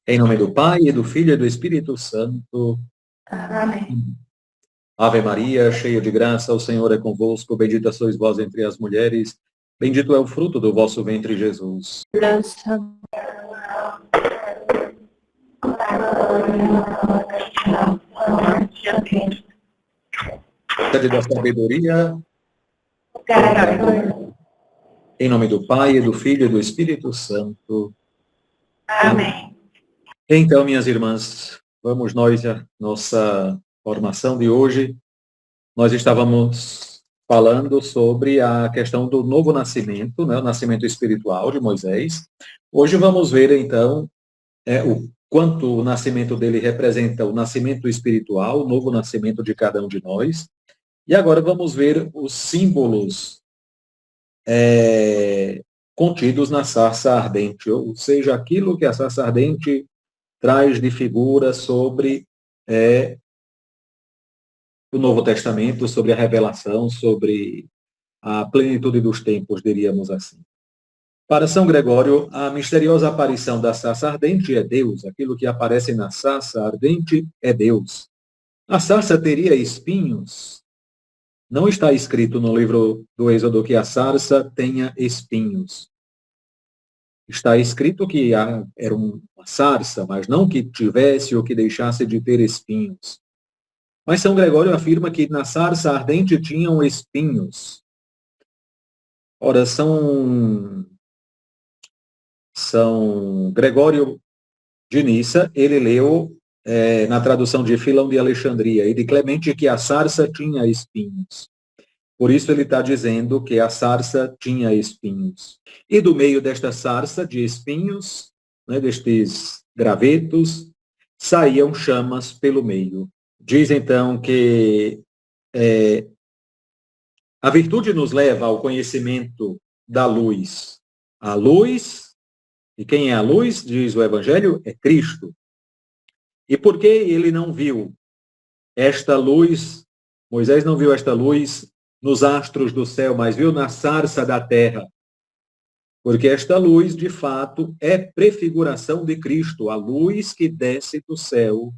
Em nome do Pai, e do Filho e do Espírito Santo. Amém. Ave Maria, cheia de graça, o Senhor é convosco. Bendita sois vós entre as mulheres. Bendito é o fruto do vosso ventre, Jesus. Graça. Sede da sabedoria. Em nome do Pai, e do Filho e do Espírito Santo. Amém. Então, minhas irmãs, vamos nós à nossa formação de hoje. Nós estávamos falando sobre a questão do novo nascimento, né, o nascimento espiritual de Moisés. Hoje vamos ver, então, o quanto o nascimento dele representa o nascimento espiritual, o novo nascimento de cada um de nós. E agora vamos ver os símbolos contidos na sarça ardente, ou seja, aquilo que a sarça ardente traz de figura sobre o Novo Testamento, sobre a revelação, sobre a plenitude dos tempos, diríamos assim. Para São Gregório, a misteriosa aparição da sarça ardente é Deus. Aquilo que aparece na sarça ardente é Deus. A sarça teria espinhos? Não está escrito no livro do Êxodo que a sarça tenha espinhos. Está escrito que era uma sarça, mas não que tivesse ou que deixasse de ter espinhos. Mas São Gregório afirma que na sarça ardente tinham espinhos. Ora, São Gregório de Nissa, ele leu na tradução de Filão de Alexandria e de Clemente que a sarça tinha espinhos. Por isso ele está dizendo que a sarça tinha espinhos. E do meio desta sarça de espinhos, né, destes gravetos, saíam chamas pelo meio. Diz então que a virtude nos leva ao conhecimento da luz. A luz, e quem é a luz, diz o Evangelho, é Cristo. E por que ele não viu esta luz, Moisés não viu esta luz nos astros do céu, mas viu na sarça da terra? Porque esta luz, de fato, é prefiguração de Cristo, a luz que desce do céu,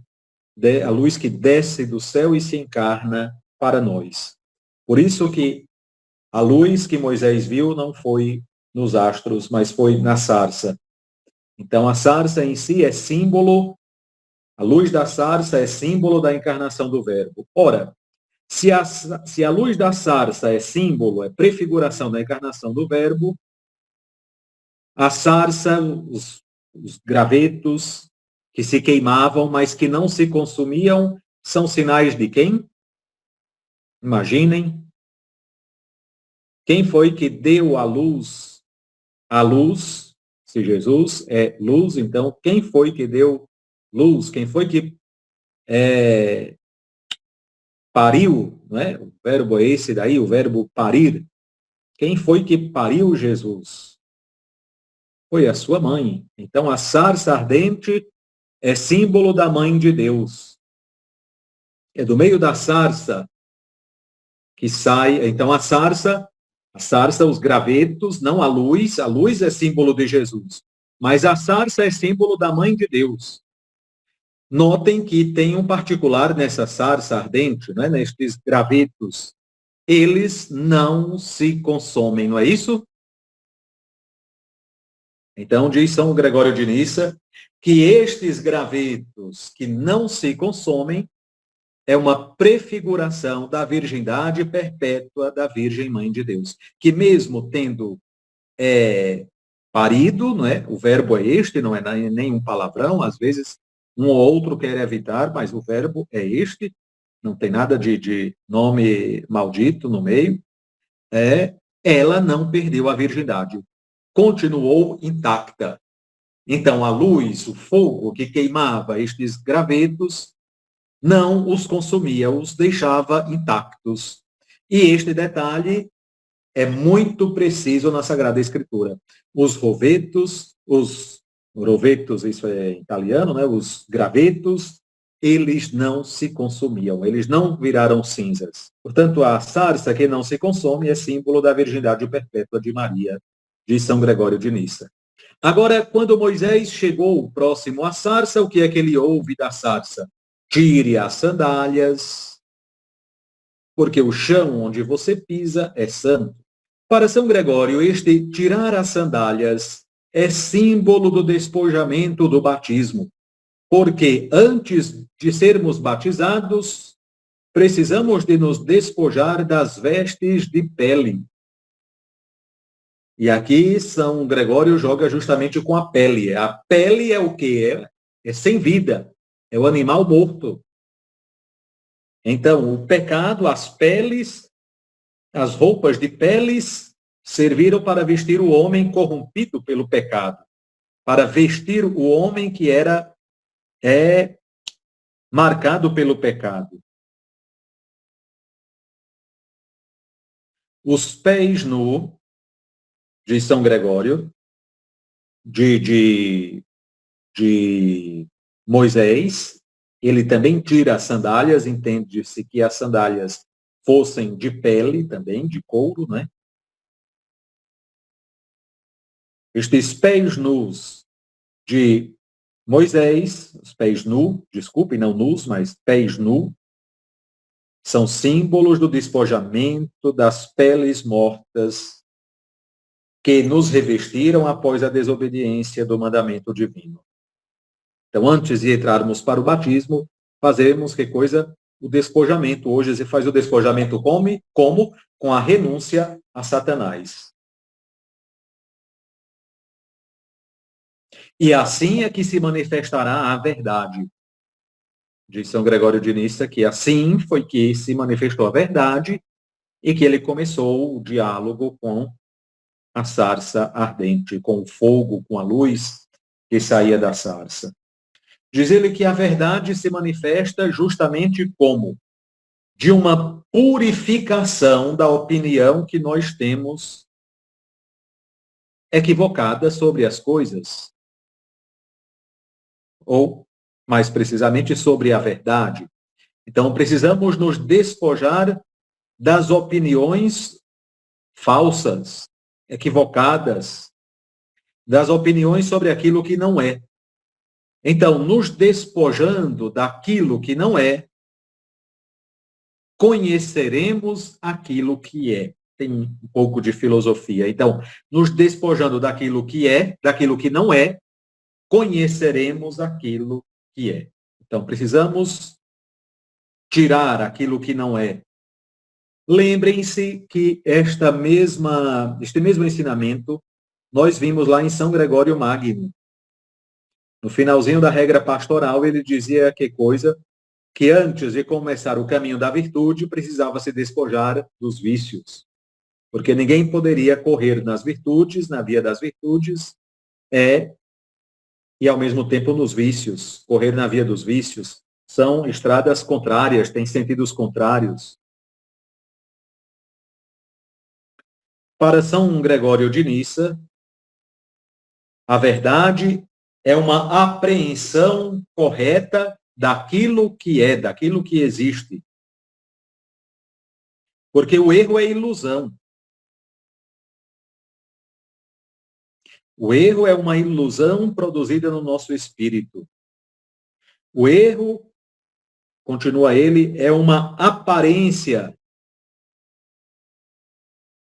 a luz que desce do céu e se encarna para nós. Por isso que a luz que Moisés viu não foi nos astros, mas foi na sarça. Então, a sarça em si é símbolo, a luz da sarça é símbolo da encarnação do Verbo. Ora, se a luz da sarça é símbolo, é prefiguração da encarnação do Verbo, a sarça, os gravetos que se queimavam, mas que não se consumiam, são sinais de quem? Imaginem. Quem foi que deu a luz? A luz, se Jesus é luz, então quem foi que deu luz? Quem foi que pariu? Não é? O verbo é esse daí, o verbo parir. Quem foi que pariu Jesus? Foi a sua mãe. Então, a sarça ardente é símbolo da mãe de Deus. É do meio da sarça que sai. Então, a sarça, os gravetos, não a luz é símbolo de Jesus. Mas a sarça é símbolo da mãe de Deus. Notem que tem um particular nessa sarça ardente, né, nestes gravetos. Eles não se consomem, não é isso? Então, diz São Gregório de Nissa que estes gravetos que não se consomem é uma prefiguração da virgindade perpétua da Virgem Mãe de Deus, que mesmo tendo parido, não é? O verbo é este, não é nenhum palavrão, às vezes um ou outro quer evitar, mas o verbo é este, não tem nada de nome maldito no meio, ela não perdeu a virgindade. Continuou intacta. Então, a luz, o fogo que queimava estes gravetos, não os consumia, os deixava intactos. E este detalhe é muito preciso na Sagrada Escritura. Os rovetos, isso é em italiano, né? Os gravetos, eles não se consumiam, eles não viraram cinzas. Portanto, a sarça que não se consome é símbolo da virgindade perpétua de Maria, de São Gregório de Nissa. Agora, quando Moisés chegou próximo à sarça, o que é que ele ouve da sarça? Tire as sandálias, porque o chão onde você pisa é santo. Para São Gregório, este tirar as sandálias é símbolo do despojamento do batismo, porque antes de sermos batizados, precisamos de nos despojar das vestes de pele. E aqui São Gregório joga justamente com a pele. A pele é o quê? É sem vida. É o animal morto. Então, o pecado, as peles, as roupas de peles serviram para vestir o homem corrompido pelo pecado, para vestir o homem que é marcado pelo pecado. Os pés nus de São Gregório, de Moisés, ele também tira as sandálias, entende-se que as sandálias fossem de pele também, de couro, né? Estes pés nus de Moisés, os pés nus, desculpe, não nus, mas pés nus, são símbolos do despojamento das peles mortas que nos revestiram após a desobediência do mandamento divino. Então, antes de entrarmos para o batismo, fazemos que coisa? O despojamento. Hoje se faz o despojamento como? Com a renúncia a Satanás. E assim é que se manifestará a verdade. Diz São Gregório de Nissa que assim foi que se manifestou a verdade e que ele começou o diálogo com a sarça ardente, com o fogo, com a luz que saía da sarça. Diz ele que a verdade se manifesta justamente como? De uma purificação da opinião que nós temos equivocada sobre as coisas. Ou, mais precisamente, sobre a verdade. Então, precisamos nos despojar das opiniões falsas, equivocadas, das opiniões sobre aquilo que não é. Então, nos despojando daquilo que não é, conheceremos aquilo que é. Tem um pouco de filosofia. Então, nos despojando daquilo que é, daquilo que não é, conheceremos aquilo que é. Então, precisamos tirar aquilo que não é. Lembrem-se que este mesmo ensinamento nós vimos lá em São Gregório Magno. No finalzinho da regra pastoral, ele dizia que coisa? Que antes de começar o caminho da virtude, precisava se despojar dos vícios. Porque ninguém poderia correr nas virtudes, na via das virtudes, e ao mesmo tempo nos vícios. Correr na via dos vícios são estradas contrárias, têm sentidos contrários. Para São Gregório de Nissa, a verdade é uma apreensão correta daquilo que é, daquilo que existe. Porque o erro é ilusão. O erro é uma ilusão produzida no nosso espírito. O erro, continua ele, é uma aparência.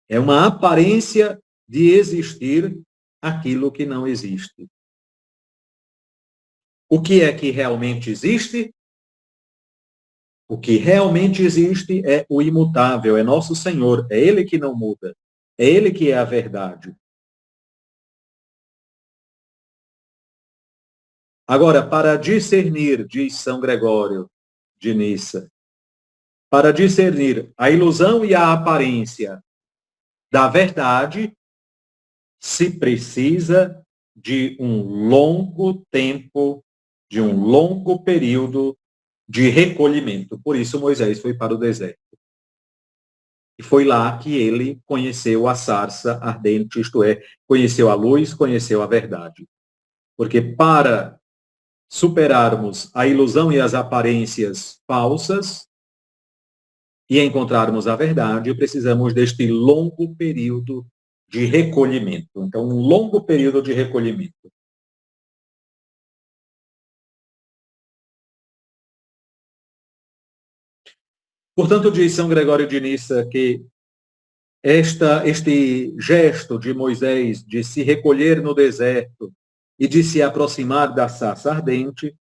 É uma aparência de existir aquilo que não existe. O que é que realmente existe? O que realmente existe é o imutável, é nosso Senhor, é Ele que não muda, é Ele que é a verdade. Agora, para discernir, diz São Gregório de Nissa, para discernir a ilusão e a aparência da verdade, se precisa de um longo tempo, de um longo período de recolhimento. Por isso Moisés foi para o deserto. E foi lá que ele conheceu a sarça ardente, isto é, conheceu a luz, conheceu a verdade. Porque para superarmos a ilusão e as aparências falsas e encontrarmos a verdade, precisamos deste longo período de recolhimento. Então, um longo período de recolhimento. Portanto, diz São Gregório de Nissa que este gesto de Moisés de se recolher no deserto e de se aproximar da sarça ardente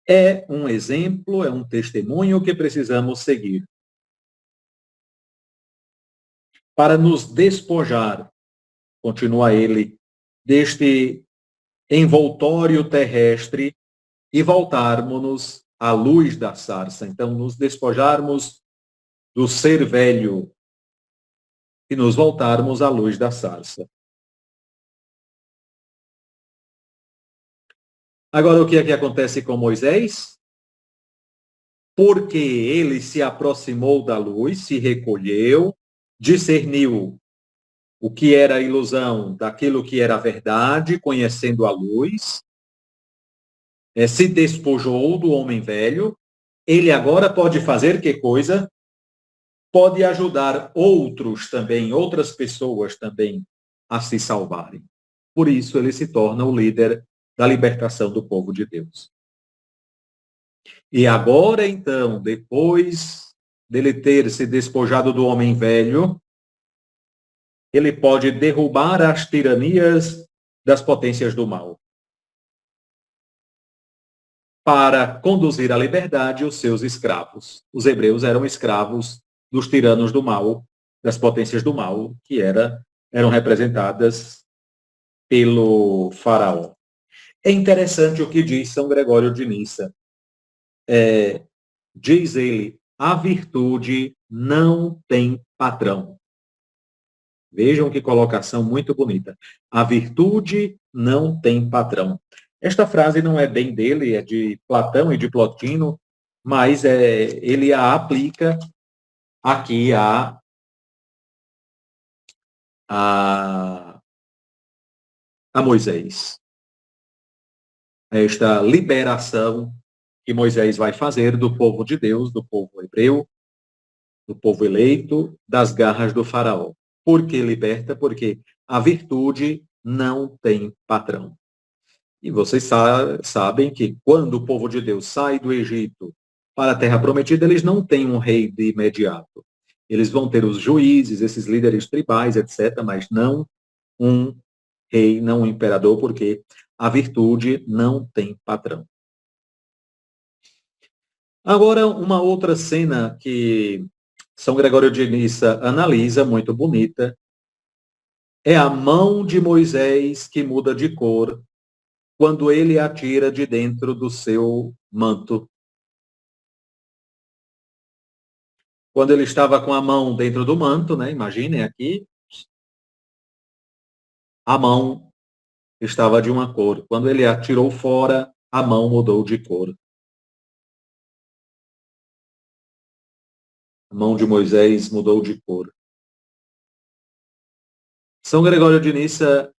é um exemplo, é um testemunho que precisamos seguir. Para nos despojar, continua ele, deste envoltório terrestre e voltarmos-nos à luz da sarça. Então, nos despojarmos do ser velho e nos voltarmos à luz da sarça. Agora, o que é que acontece com Moisés? Porque ele se aproximou da luz, se recolheu, discerniu o que era ilusão daquilo que era verdade, conhecendo a luz, se despojou do homem velho, ele agora pode fazer que coisa? Pode ajudar outros também, outras pessoas também, a se salvarem. Por isso ele se torna o líder da libertação do povo de Deus. E agora, então, depois dele ter se despojado do homem velho, ele pode derrubar as tiranias das potências do mal, para conduzir à liberdade os seus escravos. Os hebreus eram escravos dos tiranos do mal, das potências do mal, que eram representadas pelo faraó. É interessante o que diz São Gregório de Nissa. Diz ele, a virtude não tem patrão. Vejam que colocação muito bonita. A virtude não tem patrão. Esta frase não é bem dele, é de Platão e de Plotino, mas ele a aplica aqui a Moisés. Esta liberação que Moisés vai fazer do povo de Deus, do povo hebreu, do povo eleito, das garras do faraó. Por que liberta? Porque a virtude não tem patrão. E vocês sabem que quando o povo de Deus sai do Egito para a Terra Prometida, eles não têm um rei de imediato. Eles vão ter os juízes, esses líderes tribais, etc., mas não um rei, não um imperador, porque a virtude não tem patrão. Agora, uma outra cena que São Gregório de Nissa analisa, muito bonita, é a mão de Moisés que muda de cor quando ele a tira de dentro do seu manto. Quando ele estava com a mão dentro do manto, né? Imaginem aqui, a mão estava de uma cor. Quando ele a tirou fora, a mão mudou de cor. A mão de Moisés mudou de cor. São Gregório de Nissa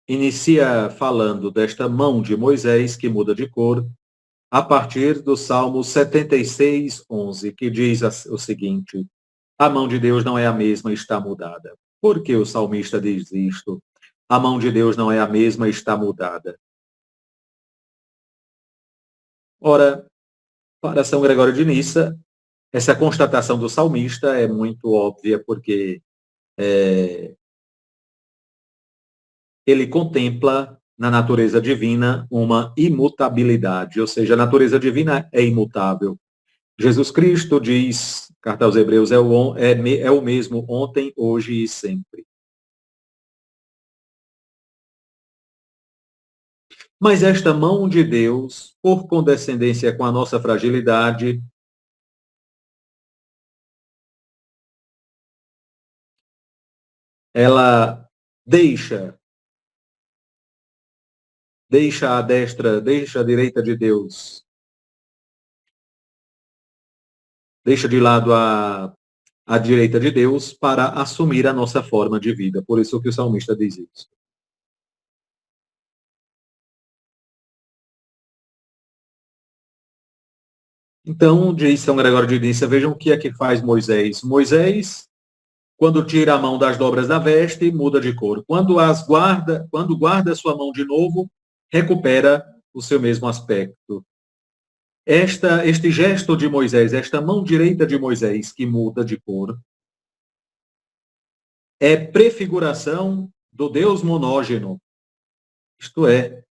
inicia falando desta mão de Moisés que muda de cor a partir do Salmo 76, 11, que diz o seguinte: a mão de Deus não é a mesma, está mudada. Por que o salmista diz isto? A mão de Deus não é a mesma, está mudada. Ora, para São Gregório de Nissa, essa constatação do salmista é muito óbvia, porque ele contempla na natureza divina uma imutabilidade, ou seja, a natureza divina é imutável. Jesus Cristo diz, carta aos Hebreus, é o mesmo ontem, hoje e sempre. Mas esta mão de Deus, por condescendência com a nossa fragilidade, ela deixa a destra, deixa a direita de Deus, deixa de lado a direita de Deus para assumir a nossa forma de vida. Por isso que o salmista diz isso. Então, diz São Gregório de Nissa, vejam o que é que faz Moisés. Moisés Quando tira a mão das dobras da veste, muda de cor. Quando guarda sua mão de novo, recupera o seu mesmo aspecto. Este gesto de Moisés, esta mão direita de Moisés que muda de cor, é prefiguração do Deus monógeno, isto é,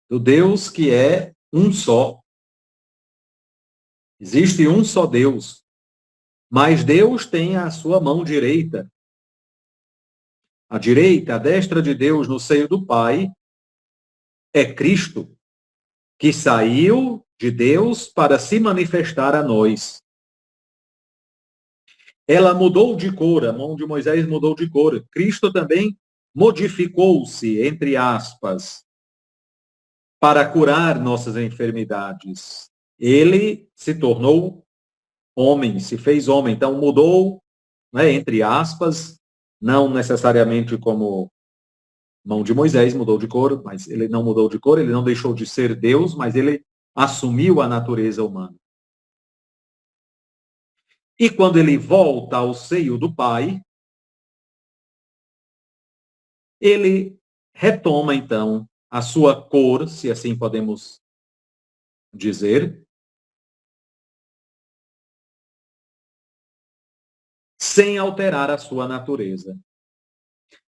do Deus que é um só. Existe um só Deus, mas Deus tem a sua mão direita. A direita, a destra de Deus no seio do Pai, é Cristo, que saiu de Deus para se manifestar a nós. Ela mudou de cor, a mão de Moisés mudou de cor. Cristo também modificou-se, entre aspas, para curar nossas enfermidades. Ele se tornou homem, se fez homem. Então mudou, né, entre aspas, não necessariamente como mão de Moisés mudou de cor, mas ele não mudou de cor, ele não deixou de ser Deus, mas ele assumiu a natureza humana. E quando ele volta ao seio do Pai, ele retoma, então, a sua cor, se assim podemos dizer, sem alterar a sua natureza.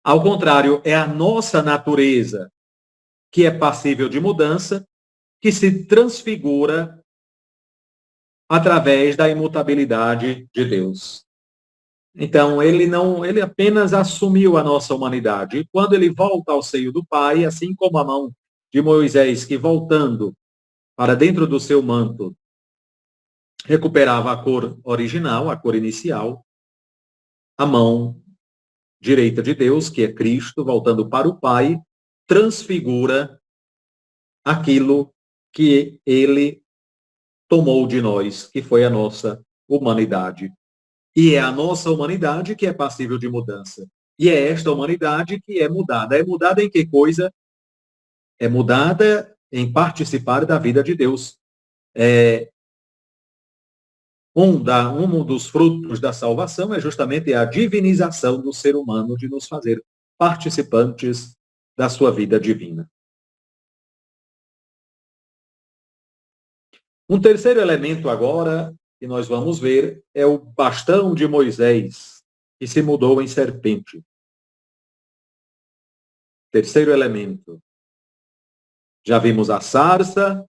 Ao contrário, é a nossa natureza que é passível de mudança, que se transfigura através da imutabilidade de Deus. Então, ele apenas assumiu a nossa humanidade. E quando ele volta ao seio do Pai, assim como a mão de Moisés, que voltando para dentro do seu manto, recuperava a cor original, a cor inicial, a mão direita de Deus, que é Cristo, voltando para o Pai, transfigura aquilo que ele tomou de nós, que foi a nossa humanidade. E é a nossa humanidade que é passível de mudança. E é esta humanidade que é mudada. É mudada em que coisa? É mudada em participar da vida de Deus. Um dos frutos da salvação é justamente a divinização do ser humano, de nos fazer participantes da sua vida divina. Um terceiro elemento agora que nós vamos ver é o bastão de Moisés, que se mudou em serpente. Terceiro elemento. Já vimos a sarça,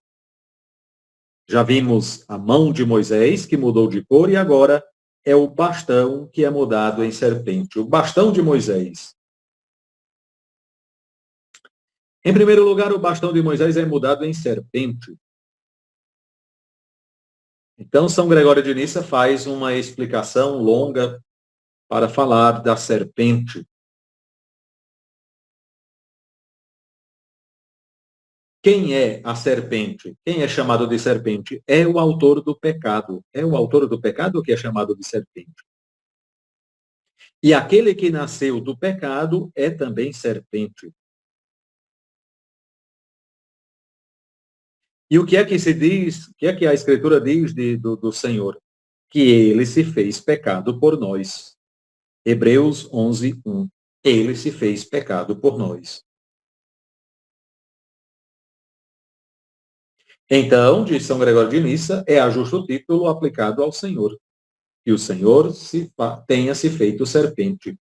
já vimos a mão de Moisés, que mudou de cor, e agora é o bastão que é mudado em serpente. O bastão de Moisés. Em primeiro lugar, o bastão de Moisés é mudado em serpente. Então, São Gregório de Nissa faz uma explicação longa para falar da serpente. Quem é a serpente? Quem é chamado de serpente? É o autor do pecado. É o autor do pecado que é chamado de serpente. E aquele que nasceu do pecado é também serpente. E o que é que se diz, o que é que a Escritura diz do Senhor? Que ele se fez pecado por nós. Hebreus 11, 1. Ele se fez pecado por nós. Então, diz São Gregório de Nissa, é a justo título aplicado ao Senhor. Que o Senhor tenha se feito serpente.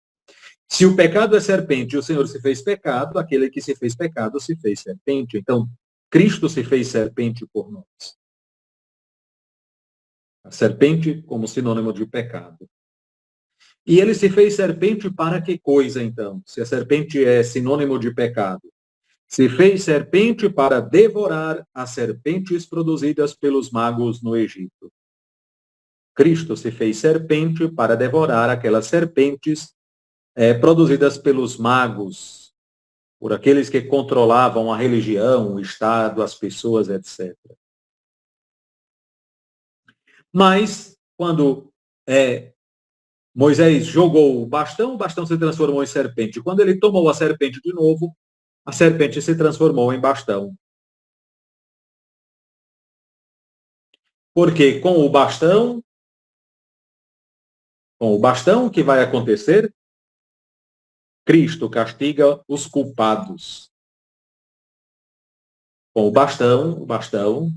Se o pecado é serpente e o Senhor se fez pecado, aquele que se fez pecado se fez serpente. Então, Cristo se fez serpente por nós. A serpente como sinônimo de pecado. E ele se fez serpente para que coisa, então? Se a serpente é sinônimo de pecado. Se fez serpente para devorar as serpentes produzidas pelos magos no Egito. Cristo se fez serpente para devorar aquelas serpentes produzidas pelos magos, por aqueles que controlavam a religião, o Estado, as pessoas, etc. Mas, quando Moisés jogou o bastão se transformou em serpente. Quando ele tomou a serpente de novo, a serpente se transformou em bastão. Porque com o bastão, Com o bastão, o que vai acontecer? Cristo castiga os culpados. Com o bastão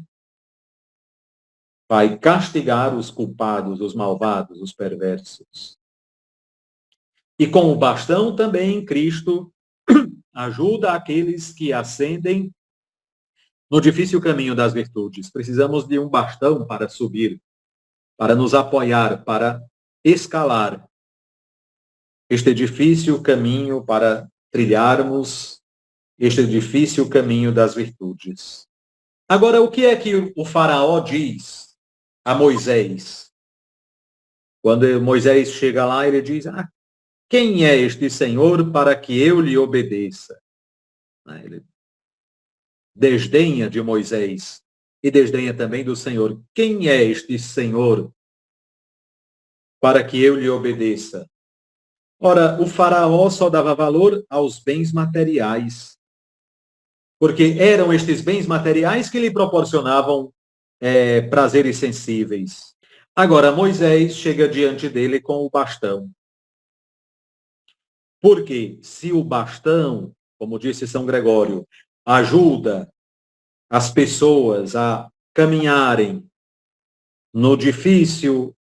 vai castigar os culpados, os malvados, os perversos. E com o bastão também Cristo ajuda aqueles que ascendem no difícil caminho das virtudes. Precisamos de um bastão para subir, para nos apoiar, para escalar este difícil caminho, para trilharmos este difícil caminho das virtudes. Agora, o que é que o faraó diz a Moisés? Quando Moisés chega lá, ele diz, quem é este Senhor para que eu lhe obedeça? Ele desdenha de Moisés e desdenha também do Senhor. Quem é este Senhor para que eu lhe obedeça? Ora, o faraó só dava valor aos bens materiais, porque eram estes bens materiais que lhe proporcionavam prazeres sensíveis. Agora, Moisés chega diante dele com o bastão. Porque se o bastão, como disse São Gregório, ajuda as pessoas a caminharem no difícil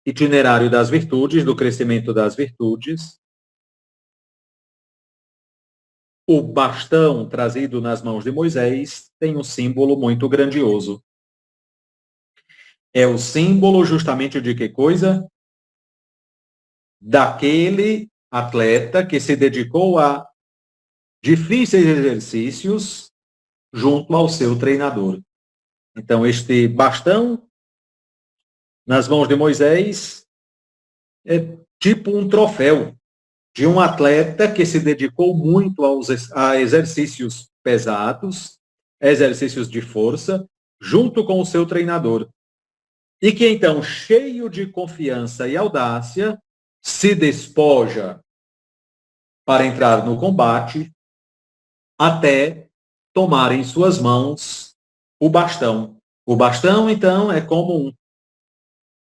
itinerário das virtudes, do crescimento das virtudes, o bastão trazido nas mãos de Moisés tem um símbolo muito grandioso. É o símbolo justamente de que coisa? Daquele atleta que se dedicou a difíceis exercícios junto ao seu treinador. Então, este bastão nas mãos de Moisés é tipo um troféu de um atleta que se dedicou muito a exercícios pesados, exercícios de força, junto com o seu treinador. E que então, cheio de confiança e audácia, se despoja para entrar no combate até tomar em suas mãos o bastão. O bastão, então, é como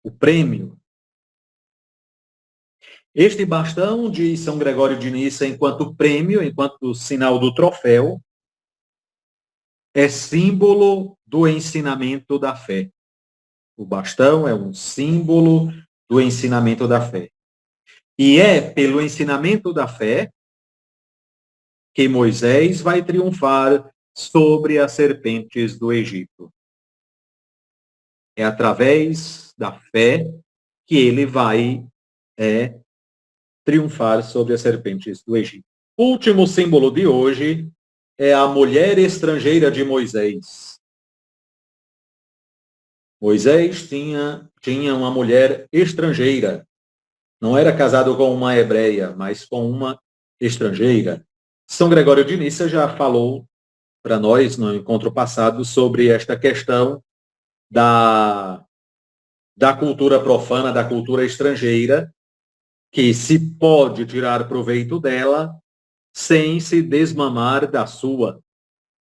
o prêmio. Este bastão, diz São Gregório de Nissa, enquanto prêmio, enquanto sinal do troféu, é símbolo do ensinamento da fé. O bastão é um símbolo do ensinamento da fé. E é pelo ensinamento da fé que Moisés vai triunfar sobre as serpentes do Egito. É através da fé que ele vai triunfar sobre as serpentes do Egito. O último símbolo de hoje é a mulher estrangeira de Moisés. Moisés tinha uma mulher estrangeira. Não era casado com uma hebreia, mas com uma estrangeira. São Gregório de Nissa já falou para nós, no encontro passado, sobre esta questão da cultura profana, da cultura estrangeira, que se pode tirar proveito dela sem se desmamar da sua.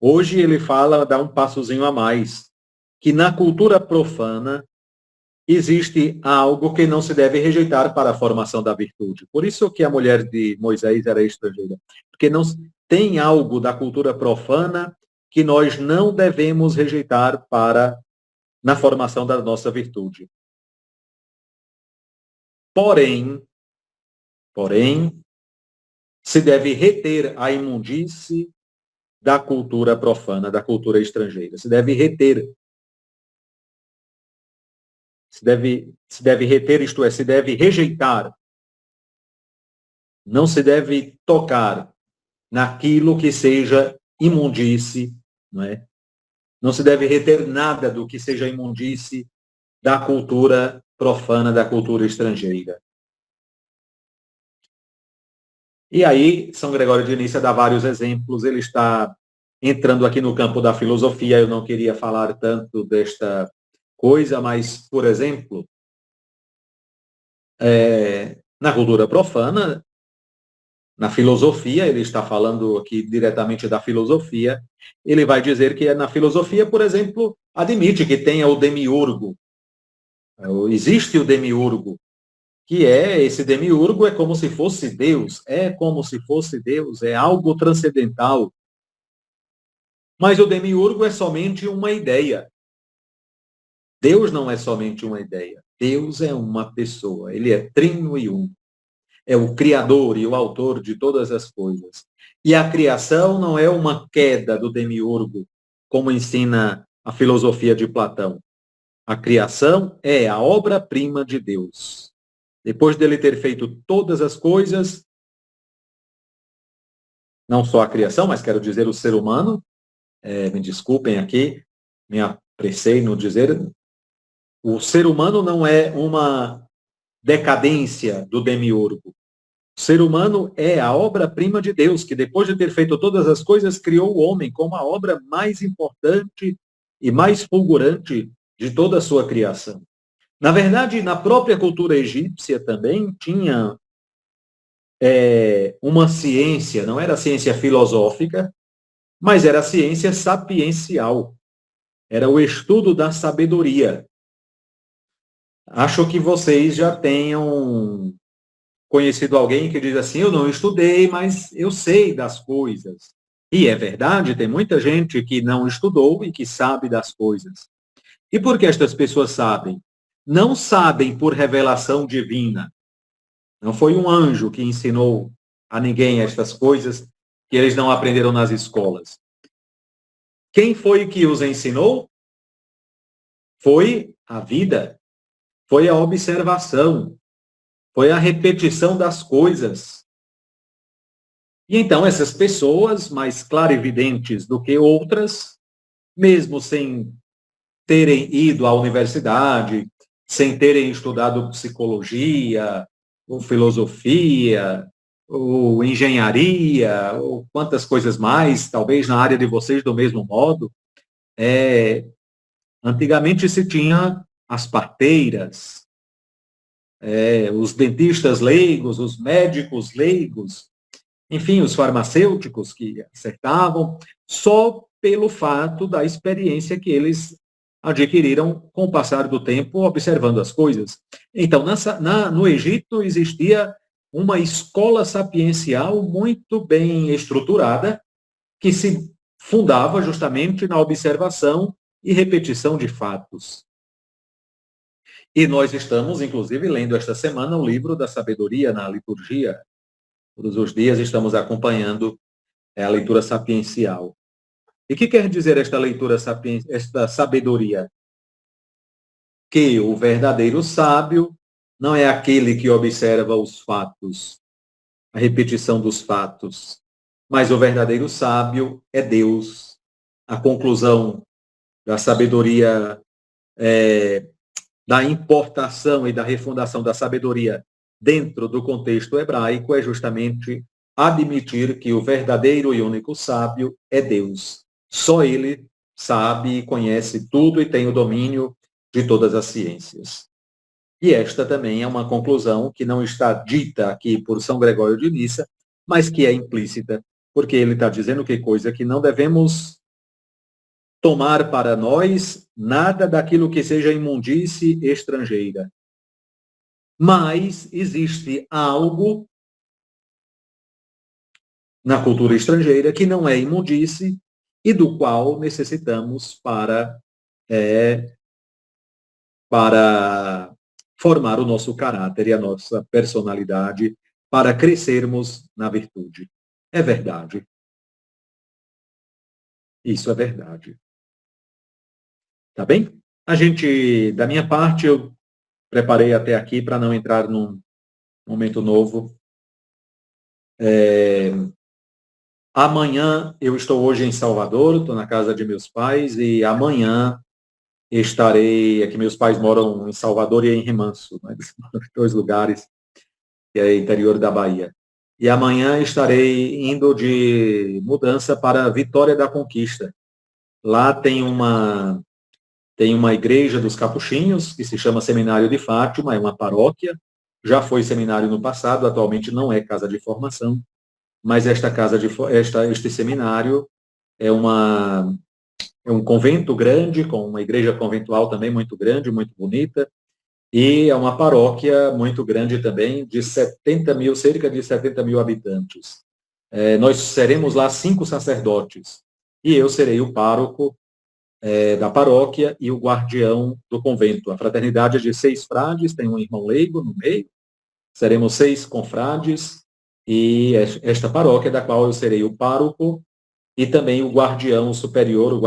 Hoje ele fala, dá um passozinho a mais, que na cultura profana existe algo que não se deve rejeitar para a formação da virtude. Por isso que a mulher de Moisés era estrangeira. Porque não tem algo da cultura profana que nós não devemos rejeitar na formação da nossa virtude. Porém, se deve reter a imundície da cultura profana, da cultura estrangeira. Se deve reter. Se deve reter, isto é, se deve rejeitar. Não se deve tocar naquilo que seja imundície, não é? Não se deve reter nada do que seja imundície da cultura profana, da cultura estrangeira. E aí, São Gregório de Nissa dá vários exemplos, ele está entrando aqui no campo da filosofia, eu não queria falar tanto desta coisa, mas, por exemplo, na cultura profana, na filosofia, ele está falando aqui diretamente da filosofia, ele vai dizer que na filosofia, por exemplo, admite que tenha o demiurgo. Existe o demiurgo, que é esse demiurgo, é como se fosse Deus, é algo transcendental. Mas o demiurgo é somente uma ideia. Deus não é somente uma ideia. Deus é uma pessoa, ele é trino e um. É o criador e o autor de todas as coisas. E a criação não é uma queda do demiurgo, como ensina a filosofia de Platão. A criação é a obra-prima de Deus. Depois dele ter feito todas as coisas, não só a criação, mas quero dizer o ser humano, me desculpem aqui, me apressei no dizer, o ser humano não é uma decadência do demiurgo. O ser humano é a obra-prima de Deus, que depois de ter feito todas as coisas, criou o homem como a obra mais importante e mais fulgurante de toda a sua criação. Na verdade, na própria cultura egípcia também tinha uma ciência, não era ciência filosófica, mas era ciência sapiencial. Era o estudo da sabedoria. Acho que vocês já tenham conhecido alguém que diz assim, eu não estudei, mas eu sei das coisas. E é verdade, tem muita gente que não estudou e que sabe das coisas. E por que estas pessoas sabem? Não sabem por revelação divina. Não foi um anjo que ensinou a ninguém estas coisas que eles não aprenderam nas escolas. Quem foi que os ensinou? Foi a vida, foi a observação, foi a repetição das coisas. E então essas pessoas, mais clarividentes do que outras, mesmo sem terem ido à universidade, sem terem estudado psicologia, ou filosofia, ou engenharia, ou quantas coisas mais, talvez na área de vocês do mesmo modo, antigamente se tinha as parteiras, os dentistas leigos, os médicos leigos, enfim, os farmacêuticos que acertavam, só pelo fato da experiência que eles adquiriram com o passar do tempo, observando as coisas. Então, no Egito existia uma escola sapiencial muito bem estruturada, que se fundava justamente na observação e repetição de fatos. E nós estamos, inclusive, lendo esta semana o livro da sabedoria na liturgia. Todos os dias estamos acompanhando a leitura sapiencial. E o que quer dizer esta leitura esta sabedoria? Que o verdadeiro sábio não é aquele que observa os fatos, a repetição dos fatos, mas o verdadeiro sábio é Deus. A conclusão da sabedoria, da importação e da refundação da sabedoria dentro do contexto hebraico é justamente admitir que o verdadeiro e único sábio é Deus. Só ele sabe e conhece tudo e tem o domínio de todas as ciências. E esta também é uma conclusão que não está dita aqui por São Gregório de Nissa, mas que é implícita, porque ele está dizendo que coisa que não devemos tomar para nós nada daquilo que seja imundície estrangeira. Mas existe algo na cultura estrangeira que não é imundície e do qual necessitamos para formar o nosso caráter e a nossa personalidade, para crescermos na virtude. É verdade. Isso é verdade. Tá bem? Da minha parte, eu preparei até aqui para não entrar num momento novo. Amanhã, eu estou hoje em Salvador, estou na casa de meus pais, e amanhã estarei, aqui meus pais moram em Salvador e em Remanso, né? Dois lugares, que é interior da Bahia. E amanhã estarei indo de mudança para Vitória da Conquista. Lá tem uma igreja dos capuchinhos, que se chama Seminário de Fátima, é uma paróquia, já foi seminário no passado, atualmente não é casa de formação, mas este seminário é um convento grande, com uma igreja conventual também muito grande, muito bonita, E é uma paróquia muito grande também, de 70 mil, cerca de 70 mil habitantes. Nós seremos lá 5 sacerdotes, e eu serei o pároco da paróquia e o guardião do convento. A fraternidade é de 6 frades, tem um irmão leigo no meio, seremos 6 confrades, e esta paróquia, da qual eu serei o pároco, e também o guardião superior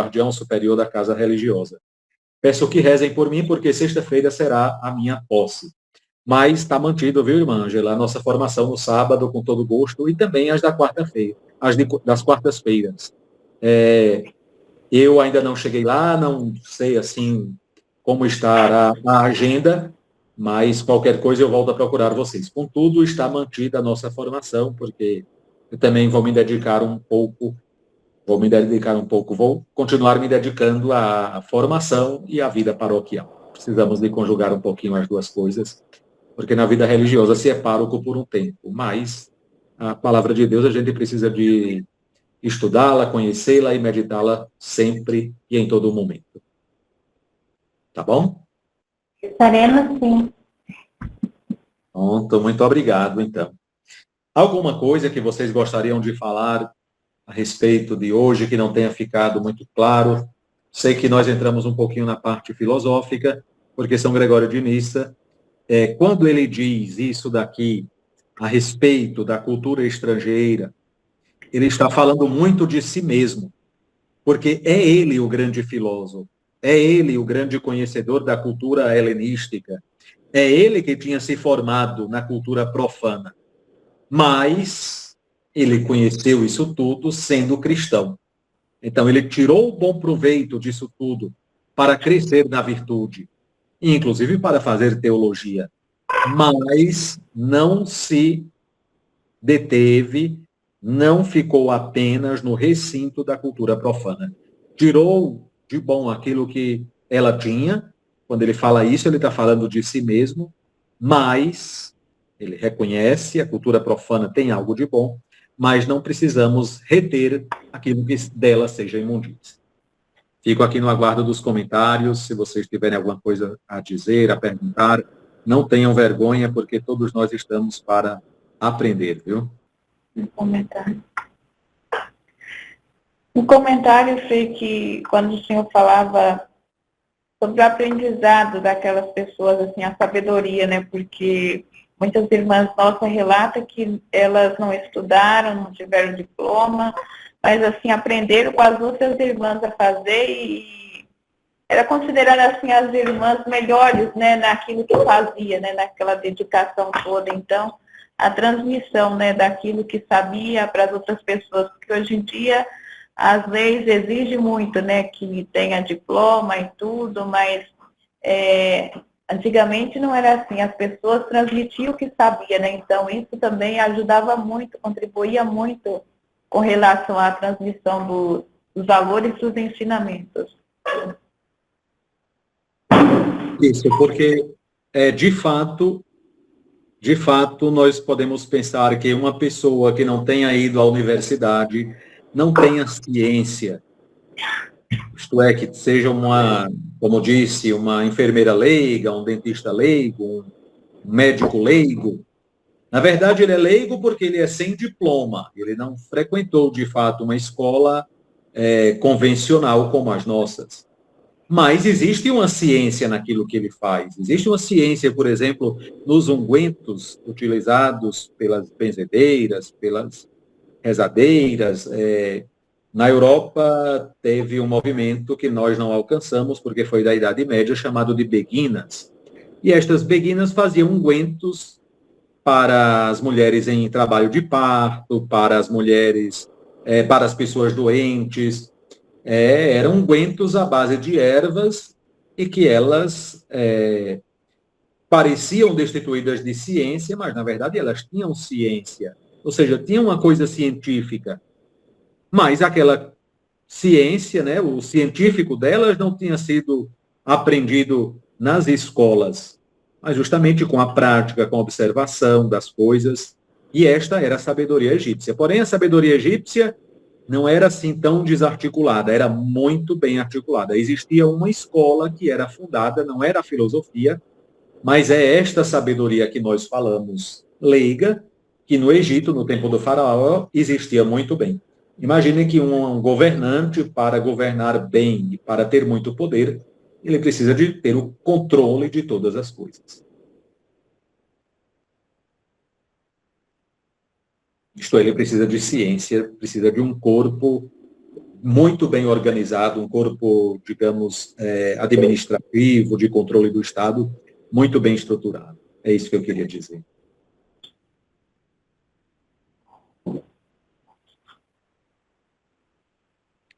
da casa religiosa. Peço que rezem por mim, porque sexta-feira será a minha posse. Mas está mantido, viu, irmã Angela, a nossa formação no sábado, com todo gosto, e também as da quarta-feira, das quartas-feiras. Eu ainda não cheguei lá, não sei, assim, como está a agenda, mas qualquer coisa eu volto a procurar vocês. Contudo, está mantida a nossa formação, porque eu também vou vou continuar me dedicando à formação e à vida paroquial. Precisamos de conjugar um pouquinho as duas coisas, porque na vida religiosa se é pároco por um tempo, mas a palavra de Deus a gente precisa de estudá-la, conhecê-la e meditá-la sempre e em todo momento. Tá bom? Estaremos sim. Pronto, muito obrigado, então. Alguma coisa que vocês gostariam de falar a respeito de hoje que não tenha ficado muito claro? Sei que nós entramos um pouquinho na parte filosófica, porque São Gregório de Nissa, quando ele diz isso daqui a respeito da cultura estrangeira, ele está falando muito de si mesmo, porque é ele o grande filósofo, é ele o grande conhecedor da cultura helenística, é ele que tinha se formado na cultura profana, mas ele conheceu isso tudo sendo cristão. Então, ele tirou o bom proveito disso tudo para crescer na virtude, inclusive para fazer teologia, mas não se deteve, não ficou apenas no recinto da cultura profana. Tirou de bom aquilo que ela tinha. Quando ele fala isso, ele está falando de si mesmo, mas ele reconhece a cultura profana tem algo de bom, mas não precisamos reter aquilo que dela seja imundícia. Fico aqui no aguardo dos comentários. Se vocês tiverem alguma coisa a dizer, a perguntar, não tenham vergonha, porque todos nós estamos para aprender, viu? Um comentário. Um comentário foi que, quando o senhor falava sobre o aprendizado daquelas pessoas, assim, a sabedoria, né? Porque muitas irmãs nossas relatam que elas não estudaram, não tiveram diploma, mas, assim, aprenderam com as outras irmãs a fazer e era considerada, assim, as irmãs melhores, né? Naquilo que fazia, né? Naquela dedicação toda. Então, a transmissão, né? Daquilo que sabia para as outras pessoas, porque hoje em dia as leis exigem muito, né, que tenha diploma e tudo, mas antigamente não era assim, as pessoas transmitiam o que sabia, né, então isso também ajudava muito, contribuía muito com relação à transmissão dos valores dos ensinamentos. Isso, porque de fato, nós podemos pensar que uma pessoa que não tenha ido à universidade não tenha ciência, isto é, que seja como disse, uma enfermeira leiga, um dentista leigo, um médico leigo. Na verdade, ele é leigo porque ele é sem diploma, ele não frequentou, de fato, uma escola convencional como as nossas. Mas existe uma ciência naquilo que ele faz. Existe uma ciência, por exemplo, nos ungüentos utilizados pelas benzedeiras, pelas rezadeiras. Na Europa, teve um movimento que nós não alcançamos, porque foi da Idade Média, chamado de beguinas. E estas beguinas faziam ungüentos para as mulheres em trabalho de parto, para as mulheres, para as pessoas doentes. Eram ungüentos à base de ervas e que elas pareciam destituídas de ciência, mas, na verdade, elas tinham ciência. Ou seja, tinham uma coisa científica. Mas aquela ciência, né, o científico delas não tinha sido aprendido nas escolas, mas justamente com a prática, com a observação das coisas. E esta era a sabedoria egípcia. Porém, a sabedoria egípcia não era assim tão desarticulada, era muito bem articulada. Existia uma escola que era fundada, não era a filosofia, Mas é esta sabedoria que nós falamos, leiga, que no Egito, no tempo do faraó, existia muito bem. Imaginem que um governante, para governar bem e para ter muito poder, ele precisa de ter o controle de todas as coisas. Isto é, ele precisa de ciência, precisa de um corpo muito bem organizado, um corpo, digamos, administrativo, de controle do Estado, muito bem estruturado. É isso que eu queria dizer.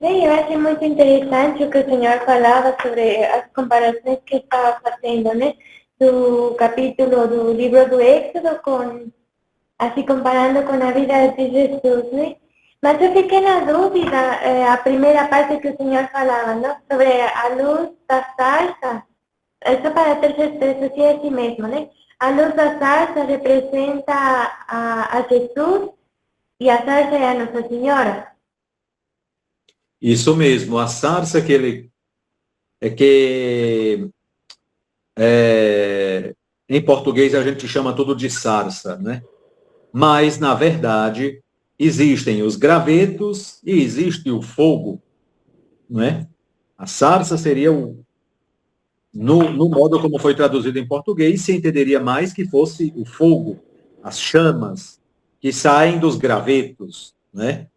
Bem, eu achei muito interessante o que o senhor falava sobre as comparações que estava fazendo, né? Do capítulo do livro do Êxodo, assim, comparando com a vida de Jesus, né? Mas eu fiquei na dúvida, a primeira parte que o senhor falava, não? Sobre a luz da sarça, só para ter certeza se é assim mesmo, né? A luz da sarça representa a Jesus e a sarça é a Nossa Senhora. Isso mesmo, a sarça em português a gente chama tudo de sarça, né? Mas, na verdade, existem os gravetos e existe o fogo, não é? A sarça seria no modo como foi traduzido em português, se entenderia mais que fosse o fogo, as chamas que saem dos gravetos, né?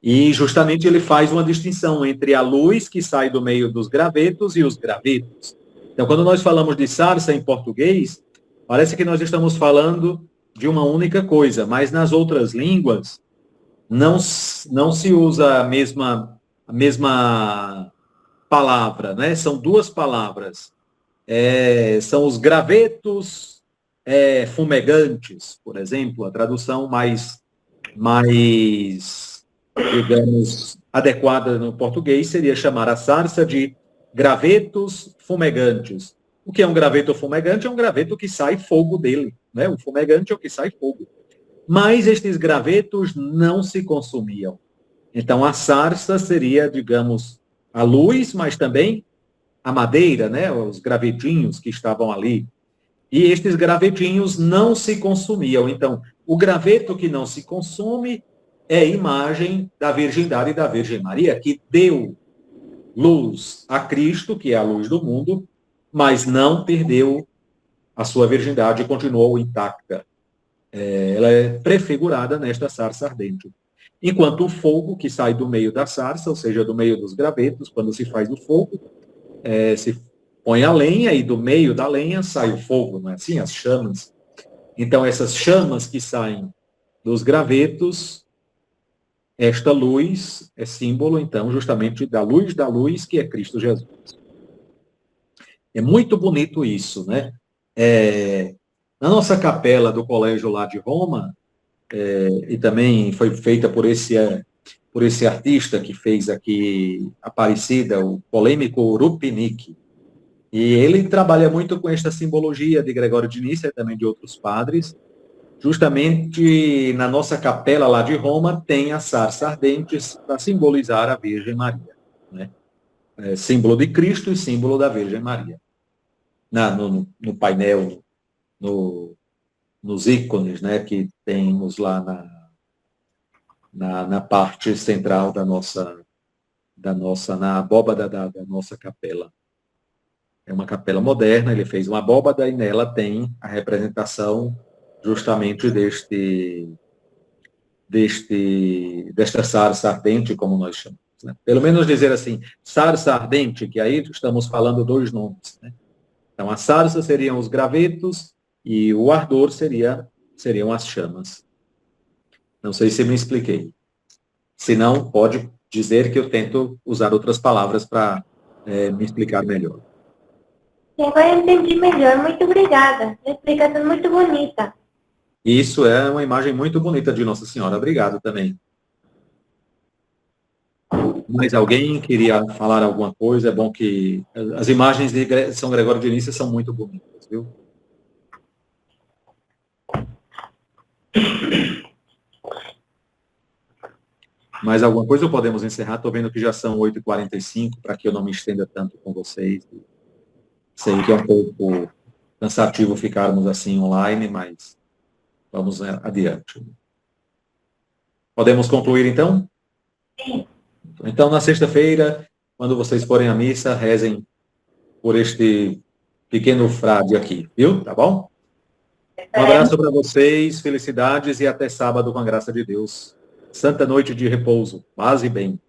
E justamente ele faz uma distinção entre a luz que sai do meio dos gravetos e os gravetos. Então, quando nós falamos de sarça em português, parece que nós estamos falando de uma única coisa, mas nas outras línguas não se usa a mesma palavra, né? São duas palavras. São os gravetos fumegantes, por exemplo, a tradução mais digamos, adequada no português seria chamar a sarça de gravetos fumegantes. O que é um graveto fumegante? É um graveto que sai fogo dele, né? O fumegante é o que sai fogo. Mas estes gravetos não se consumiam. Então, a sarça seria, digamos, a luz, mas também a madeira, né? Os gravetinhos que estavam ali. E estes gravetinhos não se consumiam. Então, o graveto que não se consome é imagem da virgindade da Virgem Maria, que deu luz a Cristo, que é a luz do mundo, mas não perdeu a sua virgindade e continuou intacta. Ela é prefigurada nesta sarça ardente. Enquanto o fogo que sai do meio da sarça, ou seja, do meio dos gravetos, quando se faz o fogo, se põe a lenha e do meio da lenha sai o fogo, não é assim? As chamas. Então, essas chamas que saem dos gravetos, esta luz é símbolo, então, justamente da luz, que é Cristo Jesus. É muito bonito isso, né? Na nossa capela do colégio lá de Roma, e também foi feita por esse artista que fez aqui Aparecida, o polêmico Rupnik. E ele trabalha muito com esta simbologia de Gregório de Nícia e também de outros padres. Justamente na nossa capela lá de Roma tem as sarças ardentes para simbolizar a Virgem Maria, né? Símbolo de Cristo e símbolo da Virgem Maria. No painel, nos ícones, né, que temos lá na parte central na abóbada da nossa capela. É uma capela moderna, ele fez uma abóbada e nela tem a representação justamente desta sarça ardente, como nós chamamos. Né? Pelo menos dizer assim, sarça ardente, que aí estamos falando dois nomes. Né? Então, a sarça seriam os gravetos e o ardor seriam as chamas. Não sei se me expliquei. Se não, pode dizer que eu tento usar outras palavras para me explicar melhor. Agora eu entendi melhor. Muito obrigada. Uma explicação muito bonita. Isso é uma imagem muito bonita de Nossa Senhora. Obrigado também. Mais alguém queria falar alguma coisa? É bom que as imagens de São Gregório de Nícia são muito bonitas, viu? Mais alguma coisa ou podemos encerrar? Estou vendo que já são 8h45, para que eu não me estenda tanto com vocês. Sei que é um pouco cansativo ficarmos assim online, mas vamos adiante. Podemos concluir, então? Sim. Então, na sexta-feira, quando vocês forem à missa, rezem por este pequeno frade aqui, viu? Tá bom? Um abraço para vocês, felicidades e até sábado com a graça de Deus. Santa noite de repouso. Paz e bem.